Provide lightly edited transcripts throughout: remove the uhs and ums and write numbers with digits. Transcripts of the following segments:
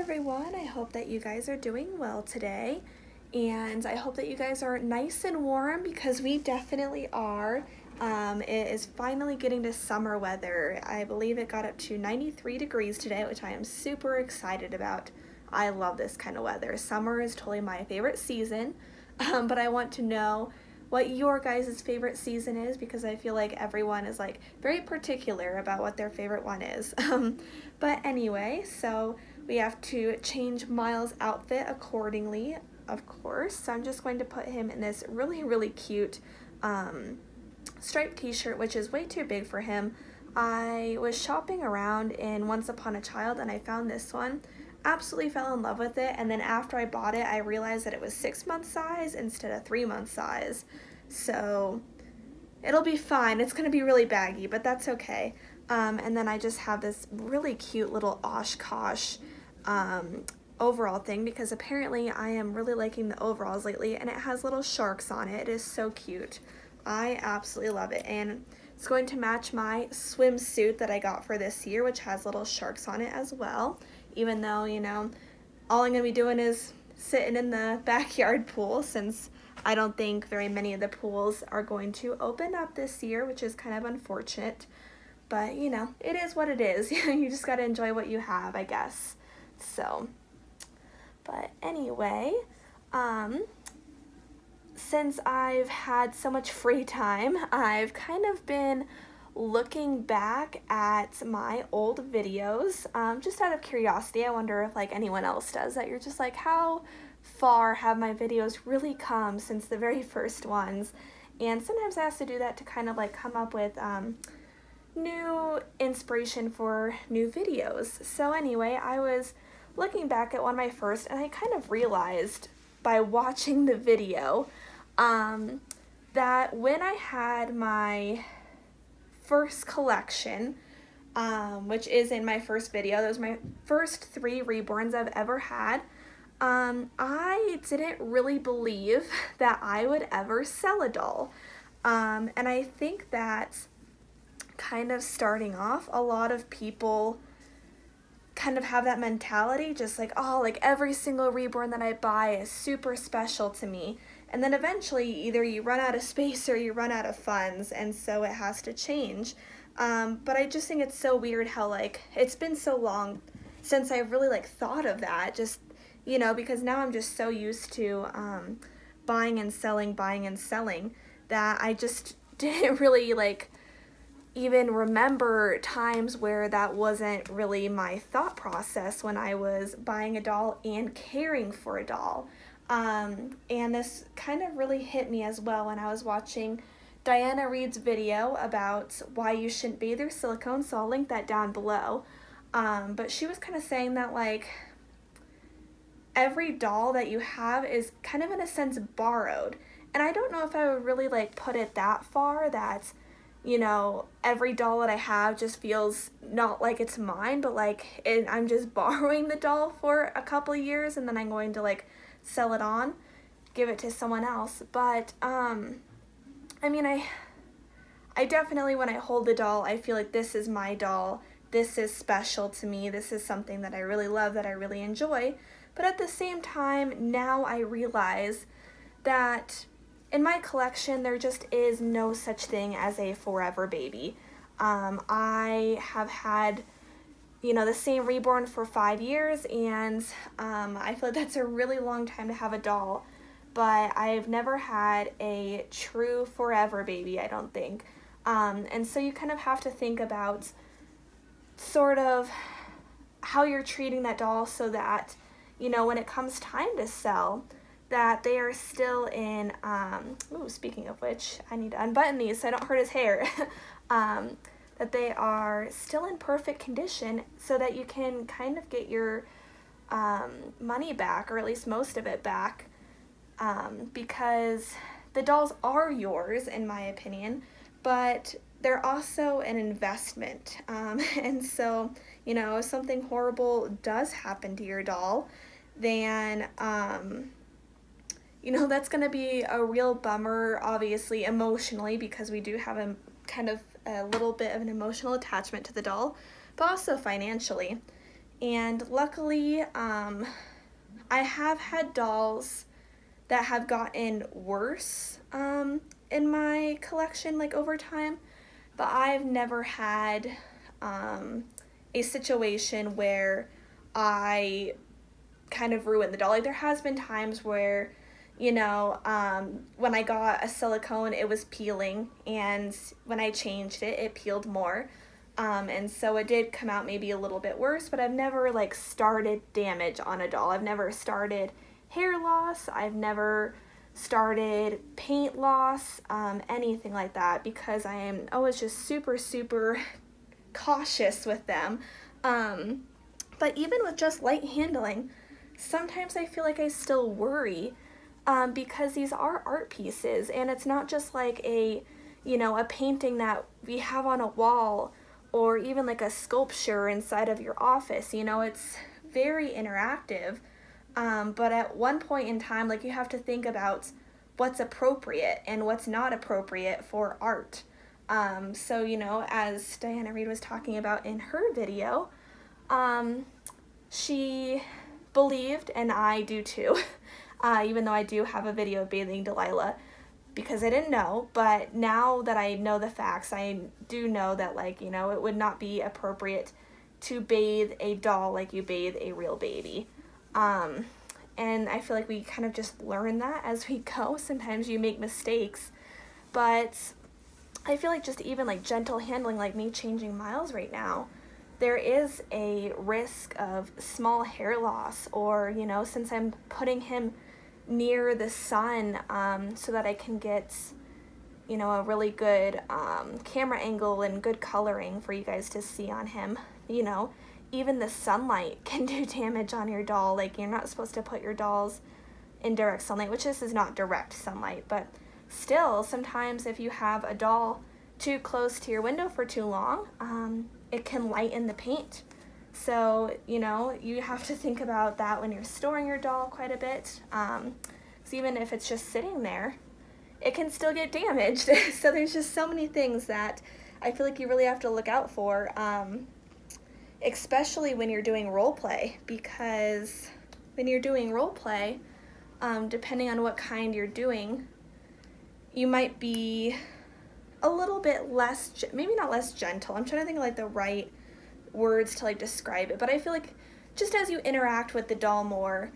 everyone, I hope that you guys are doing well today, and I hope that you guys are nice and warm because we definitely are. It is finally getting to summer weather. I believe it got up to 93 degrees today, which I am super excited about. I love this kind of weather. Summer is totally my favorite season, but I want to know what your guys' favorite season is because I feel like everyone is like very particular about what their favorite one is. But anyway, so we have to change Miles' outfit accordingly, of course. So I'm just going to put him in this really cute striped t-shirt, which is way too big for him. I was shopping around in Once Upon a Child and I found this one. Absolutely fell in love with it, and then after I bought it I realized that it was 6-month size instead of 3-month size, so it'll be fine. It's gonna be really baggy, but that's okay. And then I just have this really cute little Oshkosh overall thing because apparently I am really liking the overalls lately, and it has little sharks on it. It is so cute. I absolutely love it, and it's going to match my swimsuit that I got for this year, which has little sharks on it as well, even though, you know, all I'm going to be doing is sitting in the backyard pool since I don't think very many of the pools are going to open up this year, which is kind of unfortunate. But, you know, it is what it is. You just got to enjoy what you have, I guess. So, but anyway, since I've had so much free time, I've kind of been looking back at my old videos, just out of curiosity. I wonder if like anyone else does that. You're just like, how far have my videos really come since the very first ones? And sometimes I have to do that to kind of like come up with new inspiration for new videos. So anyway, I was looking back at one of my first, and I kind of realized by watching the video that when I had my first collection, which is in my first video, those are my first 3 Reborns I've ever had, I didn't really believe that I would ever sell a doll. And I think that kind of starting off, a lot of people kind of have that mentality, just like, oh, like every single Reborn that I buy is super special to me. And then eventually either you run out of space or you run out of funds, and so it has to change. But I just think it's so weird how like it's been so long since I really like thought of that, just, you know, because now I'm just so used to buying and selling that I just didn't really like even remember times where that wasn't really my thought process when I was buying a doll and caring for a doll. And this kind of really hit me as well when I was watching Diana Reed's video about why you shouldn't bathe your silicone, so I'll link that down below. But she was kind of saying that like every doll that you have is kind of in a sense borrowed. And I don't know if I would really like put it that far that, you know, every doll that I have just feels not like it's mine, but like I'm just borrowing the doll for a couple of years and then I'm going to like sell it on, give it to someone else. But I mean, I definitely, when I hold the doll, I feel like this is my doll, this is special to me, this is something that I really love, that I really enjoy. But at the same time, now I realize that in my collection there just is no such thing as a forever baby. I have had, you know, the same Reborn for 5 years, and I feel like that's a really long time to have a doll, but I've never had a true forever baby, I don't think. And so you kind of have to think about sort of how you're treating that doll so that, you know, when it comes time to sell, that they are still in, ooh, speaking of which, I need to unbutton these so I don't hurt his hair, that they are still in perfect condition so that you can kind of get your money back, or at least most of it back, because the dolls are yours, in my opinion, but they're also an investment. And so, you know, if something horrible does happen to your doll, then you know, that's going to be a real bummer, obviously, emotionally, because we do have a kind of a little bit of an emotional attachment to the doll, but also financially. And luckily, I have had dolls that have gotten worse in my collection, like over time, but I've never had a situation where I kind of ruined the doll. Like, there has been times where, you know, when I got a silicone, it was peeling, and when I changed it, it peeled more. And so it did come out maybe a little bit worse, but I've never like started damage on a doll. I've never started hair loss. I've never started paint loss, anything like that, because I am always just super, super cautious with them. But even with just light handling, sometimes I feel like I still worry, because these are art pieces, and it's not just like a, you know, a painting that we have on a wall, or even like a sculpture inside of your office. You know, it's very interactive, but at one point in time, like, you have to think about what's appropriate and what's not appropriate for art. So, you know, as Diana Reed was talking about in her video, she believed, and I do too, even though I do have a video of bathing Delilah, because I didn't know, but now that I know the facts, I do know that, like, you know, it would not be appropriate to bathe a doll like you bathe a real baby. And I feel like we kind of just learn that as we go. Sometimes you make mistakes, but I feel like just even like gentle handling, like me changing Miles right now, there is a risk of small hair loss, or, you know, since I'm putting him near the sun, so that I can get, you know, a really good camera angle and good coloring for you guys to see on him. You know, even the sunlight can do damage on your doll. Like, you're not supposed to put your dolls in direct sunlight, which this is not direct sunlight, but still, sometimes if you have a doll too close to your window for too long, it can lighten the paint. So, you know, you have to think about that when you're storing your doll quite a bit. So even if it's just sitting there, it can still get damaged. So there's just so many things that I feel like you really have to look out for, especially when you're doing role play, because when you're doing role play, depending on what kind you're doing, you might be a little bit less, maybe not less gentle. I'm trying to think of like the right words to like describe it, but I feel like just as you interact with the doll more,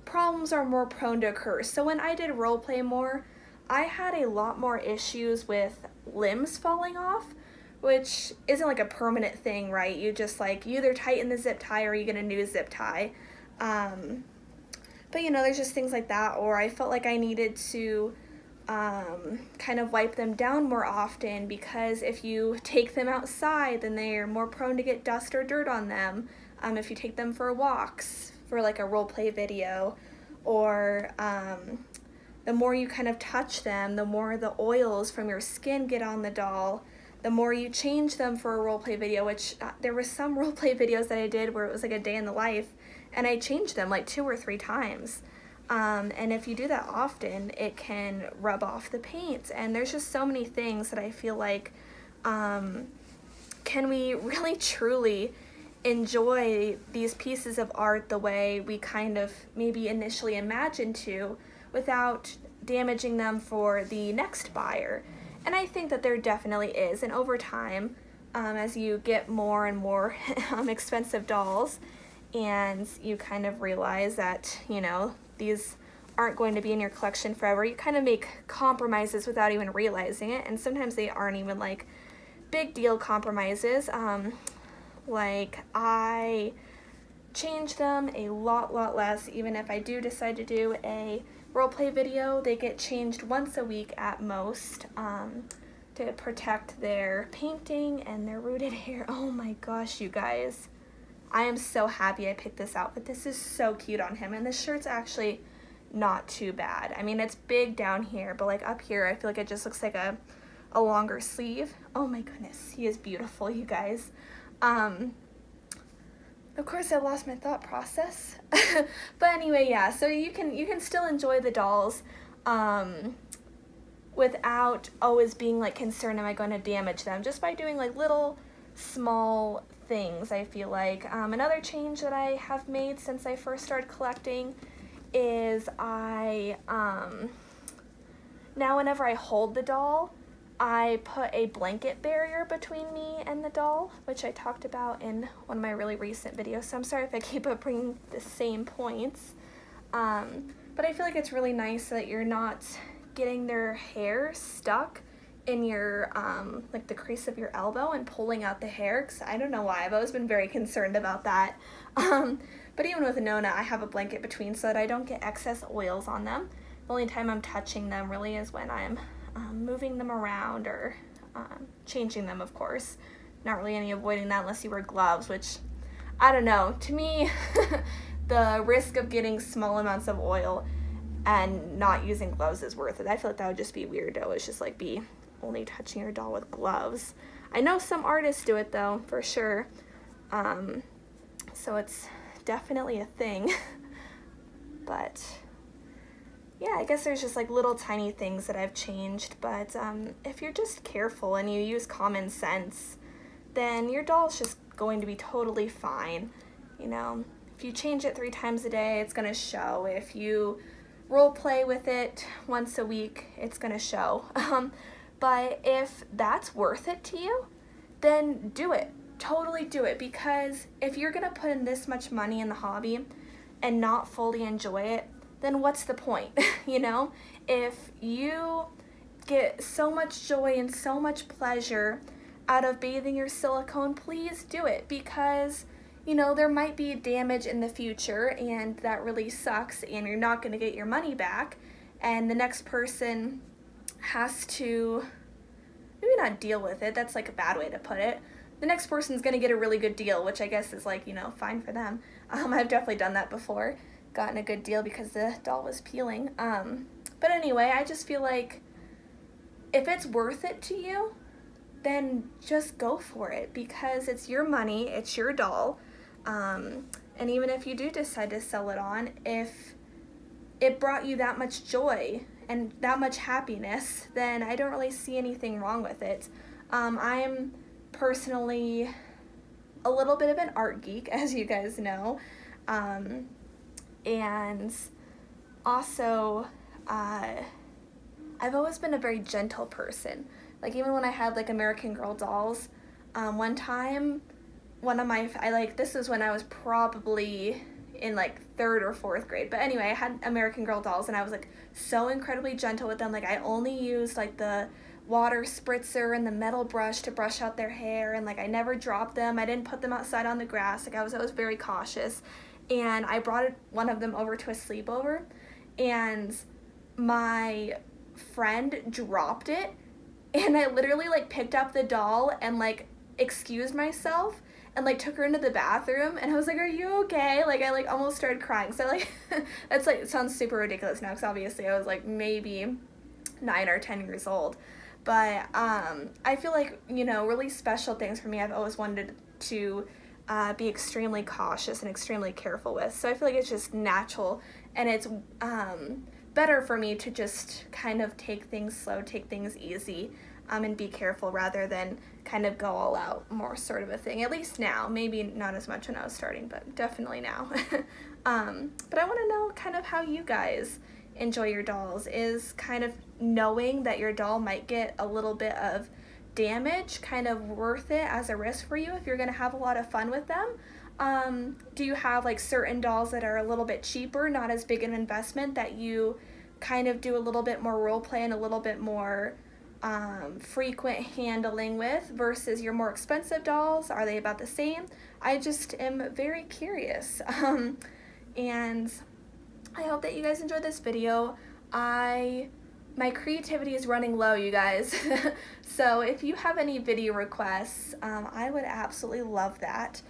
problems are more prone to occur. So when I did role play more, I had a lot more issues with limbs falling off, which isn't like a permanent thing, right? You just like, you either tighten the zip tie or you get a new zip tie. But you know, there's just things like that, or I felt like I needed to kind of wipe them down more often, because if you take them outside, then they're more prone to get dust or dirt on them. If you take them for walks, for like a role play video, or the more you kind of touch them, the more the oils from your skin get on the doll, the more you change them for a role play video, which there were some role play videos that I did where it was like a day in the life, and I changed them like 2 or 3 times. And if you do that often, it can rub off the paint. And there's just so many things that I feel like, can we really truly enjoy these pieces of art the way we kind of maybe initially imagined to, without damaging them for the next buyer? And I think that there definitely is. And over time, as you get more and more expensive dolls, and you kind of realize that, you know, these aren't going to be in your collection forever, you kind of make compromises without even realizing it. And sometimes they aren't even like big deal compromises. Like, I change them a lot less. Even if I do decide to do a roleplay video, they get changed once a week at most, to protect their painting and their rooted hair. Oh my gosh, you guys, I am so happy I picked this outfit. This is so cute on him, and this shirt's actually not too bad. I mean, it's big down here, but like up here, I feel like it just looks like a longer sleeve. Oh my goodness, he is beautiful, you guys. Of course, I lost my thought process. But anyway, yeah, so you can still enjoy the dolls, without always being like concerned, am I going to damage them, just by doing like little small things, I feel like. Another change that I have made since I first started collecting is now whenever I hold the doll, I put a blanket barrier between me and the doll, which I talked about in one of my really recent videos, so I'm sorry if I keep up bringing the same points. But I feel like it's really nice so that you're not getting their hair stuck in your, like the crease of your elbow and pulling out the hair, because I don't know why, I've always been very concerned about that. But even with Nona, I have a blanket between so that I don't get excess oils on them. The only time I'm touching them really is when I'm moving them around or changing them, of course. Not really any avoiding that unless you wear gloves, which, I don't know, to me, the risk of getting small amounts of oil and not using gloves is worth it. I feel like that would just be weird to always just like be only touching your doll with gloves. I know some artists do it though, for sure. So it's definitely a thing. But yeah, I guess there's just like little tiny things that I've changed, but if you're just careful and you use common sense, then your doll's just going to be totally fine. You know, if you change it 3 times a day, it's gonna show. If you role play with it once a week, it's gonna show. But if that's worth it to you, then do it. Totally do it, because if you're gonna put in this much money in the hobby and not fully enjoy it, then what's the point? You know, if you get so much joy and so much pleasure out of bathing your silicone, please do it, because you know, there might be damage in the future and that really sucks and you're not going to get your money back, and the next person has to maybe not deal with it, that's like a bad way to put it. The next person's going to get a really good deal, which I guess is like, you know, fine for them. I've definitely done that before, gotten a good deal because the doll was peeling. But anyway, I just feel like if it's worth it to you, then just go for it, because it's your money, it's your doll. And even if you do decide to sell it on, if it brought you that much joy and that much happiness, then I don't really see anything wrong with it. I'm personally a little bit of an art geek, as you guys know, and also I've always been a very gentle person. Like even when I had like American Girl dolls, one time one of my, this is when I was probably in like 3rd or 4th grade, but anyway, I had American Girl dolls and I was like so incredibly gentle with them. Like I only used like the water spritzer and the metal brush to brush out their hair, and like I never dropped them. I didn't put them outside on the grass. Like I was very cautious. And I brought one of them over to a sleepover, and my friend dropped it, and I literally like picked up the doll and like excused myself and like took her into the bathroom, and I was like, are you okay? Like I like almost started crying. So like that's like, it sounds super ridiculous now because obviously I was like maybe 9 or 10 years old, but I feel like, you know, really special things for me I've always wanted to be extremely cautious and extremely careful with. So I feel like it's just natural, and it's better for me to just kind of take things slow, take things easy, and be careful rather than kind of go all out, more sort of a thing. At least now, maybe not as much when I was starting, but definitely now. But I want to know kind of how you guys enjoy your dolls. Is kind of knowing that your doll might get a little bit of damage kind of worth it as a risk for you if you're gonna have a lot of fun with them? Do you have like certain dolls that are a little bit cheaper, not as big an investment, that you kind of do a little bit more role play and a little bit more frequent handling with, versus your more expensive dolls? Are they about the same? I just am very curious. And I hope that you guys enjoyed this video. My creativity is running low, you guys. So if you have any video requests, I would absolutely love that.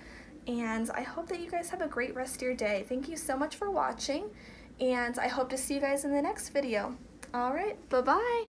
And I hope that you guys have a great rest of your day. Thank you so much for watching, and I hope to see you guys in the next video. Alright, bye-bye!